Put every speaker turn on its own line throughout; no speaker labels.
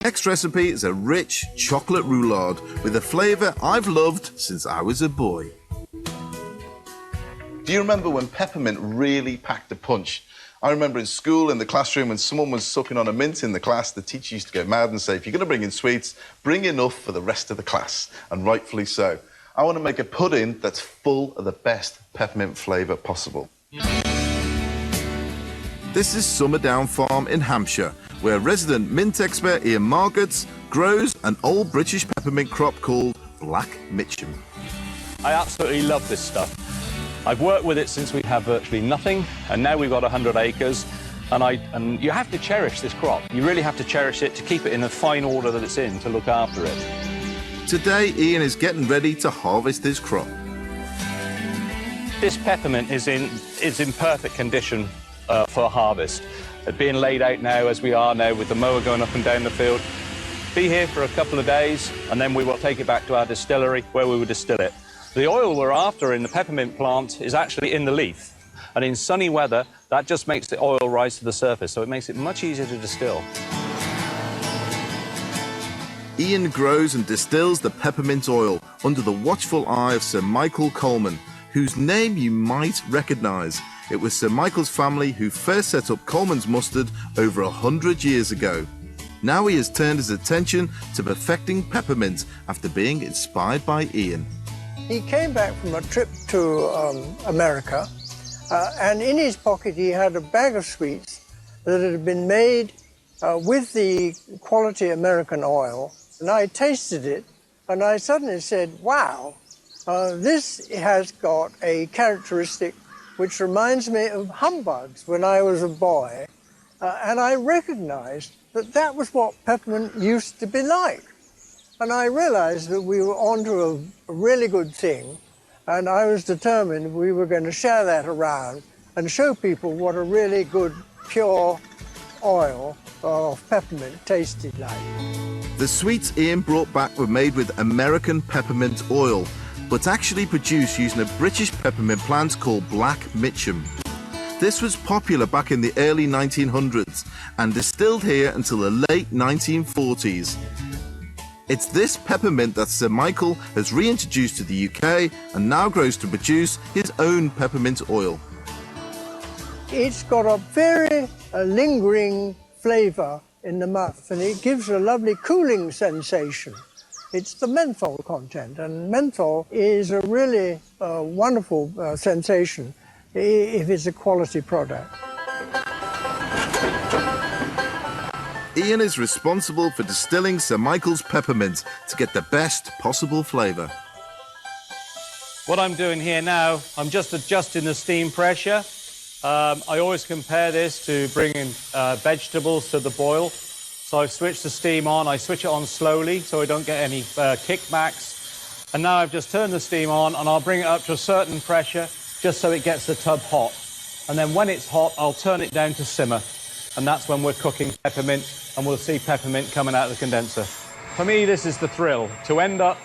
Next recipe is a rich chocolate roulade with a flavour I've loved since I was a boy.
Do you remember when peppermint really packed a punch? I remember in school, in the classroom, when someone was sucking on a mint in the class, the teacher used to go mad and say, if you're going to bring in sweets, bring enough for the rest of the class, and rightfully so. I want to make a pudding that's full of the best peppermint flavour possible.
This is Summerdown Farm in Hampshire, where resident mint expert Ian Margetts grows an old British peppermint crop called Black Mitcham.
I absolutely love this stuff. I've worked with it since we have virtually nothing, and now we've got 100 acres. And you have to cherish this crop. You really have to cherish it to keep it in the fine order that it's in, to look after it.
Today, Ian is getting ready to harvest his crop.
This peppermint is in perfect condition for harvest. It's being laid out now, as we are now, with the mower going up and down the field. Be here for a couple of days, and then we will take it back to our distillery, where we will distill it. The oil we're after in the peppermint plant is actually in the leaf, and in sunny weather, that just makes the oil rise to the surface, so it makes it much easier to distill.
Ian grows and distills the peppermint oil under the watchful eye of Sir Michael Coleman, whose name you might recognise. It was Sir Michael's family who first set up Coleman's Mustard over 100 years ago. Now he has turned his attention to perfecting peppermint after being inspired by Ian.
He came back from a trip to America, and in his pocket he had a bag of sweets that had been made with the quality American oil. And I tasted it, and I suddenly said, wow, this has got a characteristic which reminds me of humbugs when I was a boy. And I recognized that that was what peppermint used to be like. And I realized that we were onto a really good thing, and I was determined we were going to share that around and show people what a really good, pure oil of peppermint tasted like.
The sweets Ian brought back were made with American peppermint oil, but actually produced using a British peppermint plant called Black Mitcham. This was popular back in the early 1900s and distilled here until the late 1940s. It's this peppermint that Sir Michael has reintroduced to the UK and now grows to produce his own peppermint oil.
It's got a very lingering flavour in the mouth, and it gives a lovely cooling sensation. It's the menthol content, and menthol is a really wonderful sensation if it's a quality product.
Ian is responsible for distilling Sir Michael's peppermint to get the best possible flavour.
What I'm doing here now, I'm just adjusting the steam pressure. I always compare this to bringing vegetables to the boil. So I've switched the steam on. I switch it on slowly so I don't get any kickbacks. And now I've just turned the steam on, and I'll bring it up to a certain pressure just so it gets the tub hot. And then when it's hot, I'll turn it down to simmer. And that's when we're cooking peppermint, and we'll see peppermint coming out of the condenser. For me, this is the thrill, to end up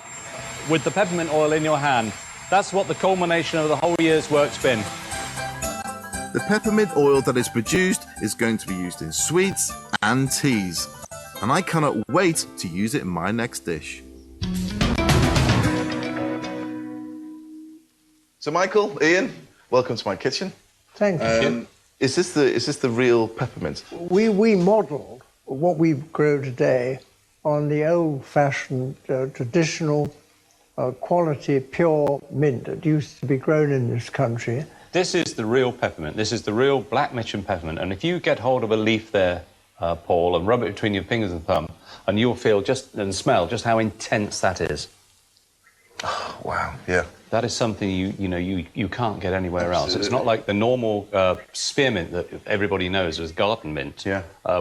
with the peppermint oil in your hand. That's what the culmination of the whole year's work's been.
The peppermint oil that is produced is going to be used in sweets and teas, and I cannot wait to use it in my next dish.
So Michael, Ian, welcome to my kitchen.
Thank you.
Is this the real peppermint?
We modelled what we grow today on the old-fashioned, traditional, quality, pure mint that used to be grown in this country.
This is the real peppermint. This is the real Black Mitcham peppermint. And if you get hold of a leaf there, Paul, and rub it between your fingers and thumb, and you'll feel and smell just how intense that is.
Oh, wow, yeah.
That is something you can't get anywhere else. It's not like the normal spearmint that everybody knows as garden mint,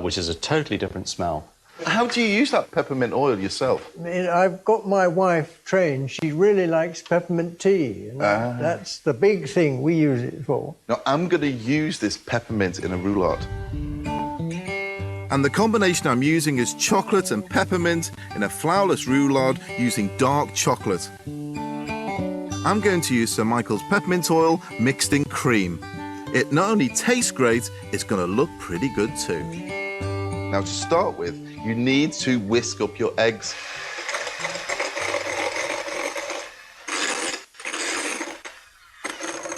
which is a totally different smell.
How do you use that peppermint oil yourself?
I mean, I've got my wife trained. She really likes peppermint tea. And that's the big thing we use it for.
Now, I'm going to use this peppermint in a roulade.
And the combination I'm using is chocolate and peppermint in a flourless roulade using dark chocolate. I'm going to use Sir Michael's peppermint oil mixed in cream. It not only tastes great, it's going to look pretty good too.
Now, to start with, you need to whisk up your eggs.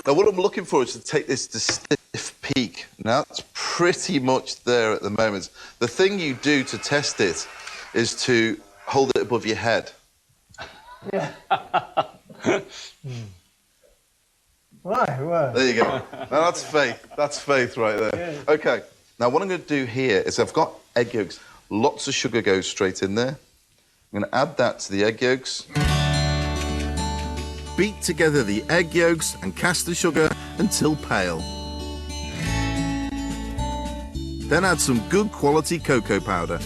Now, what I'm looking for is to take this to stiff peak. Now, it's pretty much there at the moment. The thing you do to test it is to hold it above your head.
Yeah. Right.
There you go. Now, that's faith. That's faith right there.
Yeah.
OK. Now, what I'm going to do here is I've got egg yolks. Lots of sugar goes straight in there. I'm going to add that to the egg yolks.
Beat together the egg yolks and caster sugar until pale. Then add some good quality cocoa powder.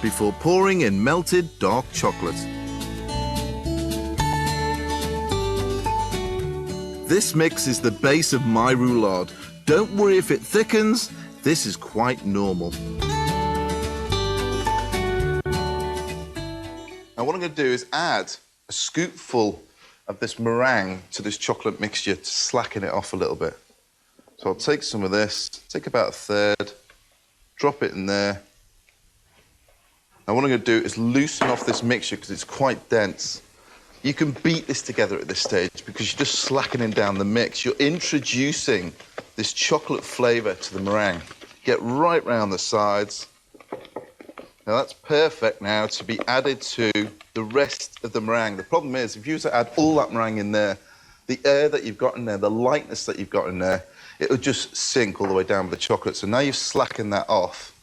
Before pouring in melted dark chocolate. This mix is the base of my roulade. Don't worry if it thickens, this is quite normal.
Now, what I'm going to do is add a scoopful of this meringue to this chocolate mixture to slacken it off a little bit. So I'll take some of this, take about a third, drop it in there. Now, what I'm going to do is loosen off this mixture because it's quite dense. You can beat this together at this stage because you're just slackening down the mix. You're introducing this chocolate flavour to the meringue. Get right round the sides. Now, that's perfect now to be added to the rest of the meringue. The problem is, if you were to add all that meringue in there, the air that you've got in there, the lightness that you've got in there, it would just sink all the way down with the chocolate. So now you've slackened that off.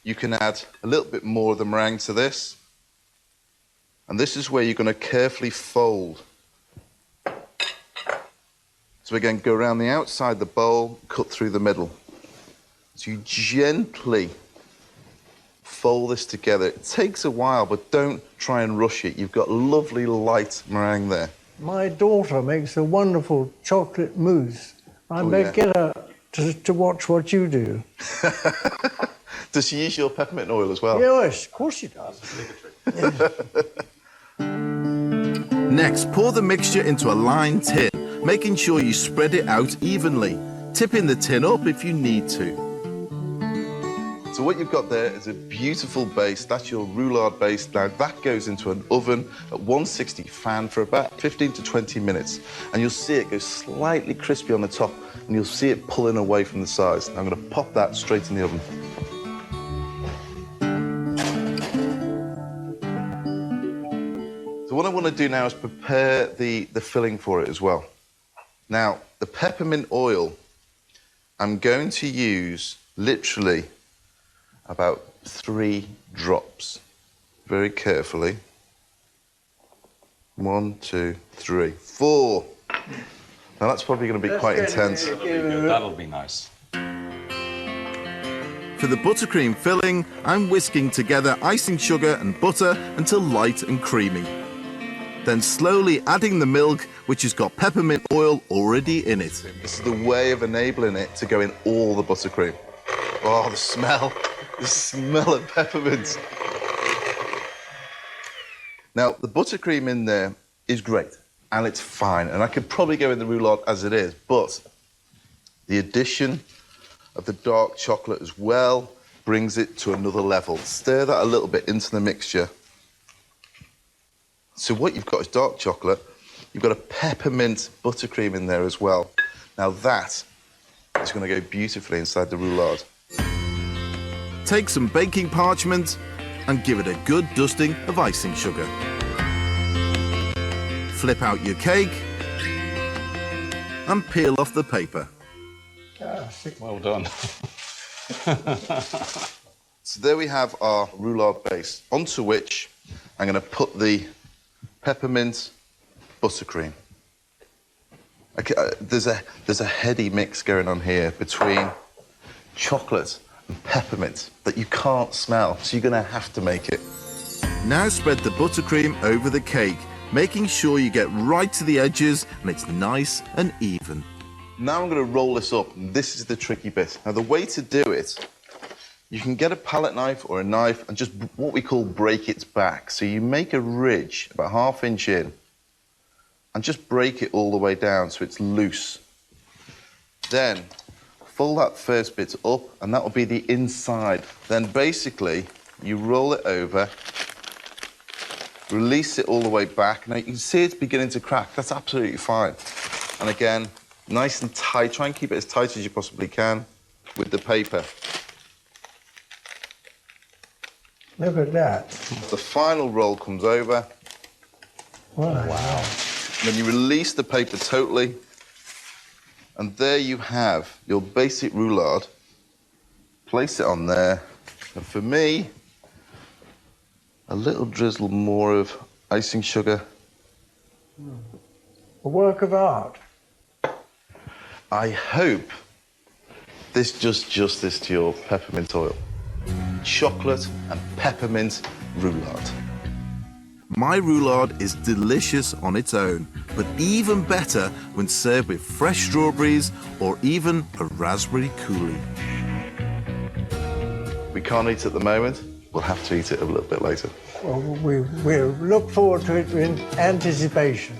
You can add a little bit more of the meringue to this. And this is where you're going to carefully fold. So again, go around the outside of the bowl, cut through the middle. So you gently fold this together. It takes a while, but don't try and rush it. You've got lovely light meringue there.
My daughter makes a wonderful chocolate mousse. I better get her to watch what you do.
Does she use your peppermint oil as well?
Yes, of course she does.
Next, pour the mixture into a lined tin, making sure you spread it out evenly, tipping the tin up if you need to.
So what you've got there is a beautiful base. That's your roulade base. Now that goes into an oven at 160 fan for about 15 to 20 minutes. And you'll see it go slightly crispy on the top and you'll see it pulling away from the sides. Now I'm going to pop that straight in the oven. So what I want to do now is prepare the filling for it as well. Now, the peppermint oil, I'm going to use literally about 3 drops, very carefully. 1, 2, 3, 4. Now that's probably going to be quite intense.
That'll be nice.
For the buttercream filling, I'm whisking together icing sugar and butter until light and creamy. Then slowly adding the milk, which has got peppermint oil already in it.
This is the way of enabling it to go in all the buttercream. Oh, the smell of peppermint. Now, the buttercream in there is great, and it's fine, and I could probably go in the roulade as it is, but the addition of the dark chocolate as well brings it to another level. Stir that a little bit into the mixture. So what you've got is dark chocolate, you've got a peppermint buttercream in there as well. Now that is going to go beautifully inside the roulade.
Take some baking parchment and give it a good dusting of icing sugar. Flip out your cake and peel off the paper.
Well done.
So there we have our roulade base, onto which I'm going to put the peppermint buttercream. Okay, there's a heady mix going on here between chocolate and peppermint that you can't smell, so you're going to have to make it.
Now spread the buttercream over the cake, making sure you get right to the edges and it's nice and even.
Now I'm going to roll this up, and this is the tricky bit. Now the way to do it, you can get a palette knife or a knife and just what we call break its back. So you make a ridge about 1/2 inch in and just break it all the way down so it's loose. Then fold that first bit up, and that will be the inside. Then basically, you roll it over, release it all the way back. Now, you can see it's beginning to crack. That's absolutely fine. And again, nice and tight. Try and keep it as tight as you possibly can with the paper.
Look at that.
The final roll comes over.
Wow.
Then you release the paper totally. And there you have your basic roulade. Place it on there. And for me, a little drizzle more of icing sugar.
A work of art.
I hope this does justice to your peppermint oil. Chocolate and peppermint roulade.
My roulade is delicious on its own, but even better when served with fresh strawberries or even a raspberry coulis.
We can't eat it at the moment. We'll have to eat it a little bit later.
Well, we look forward to it in anticipation.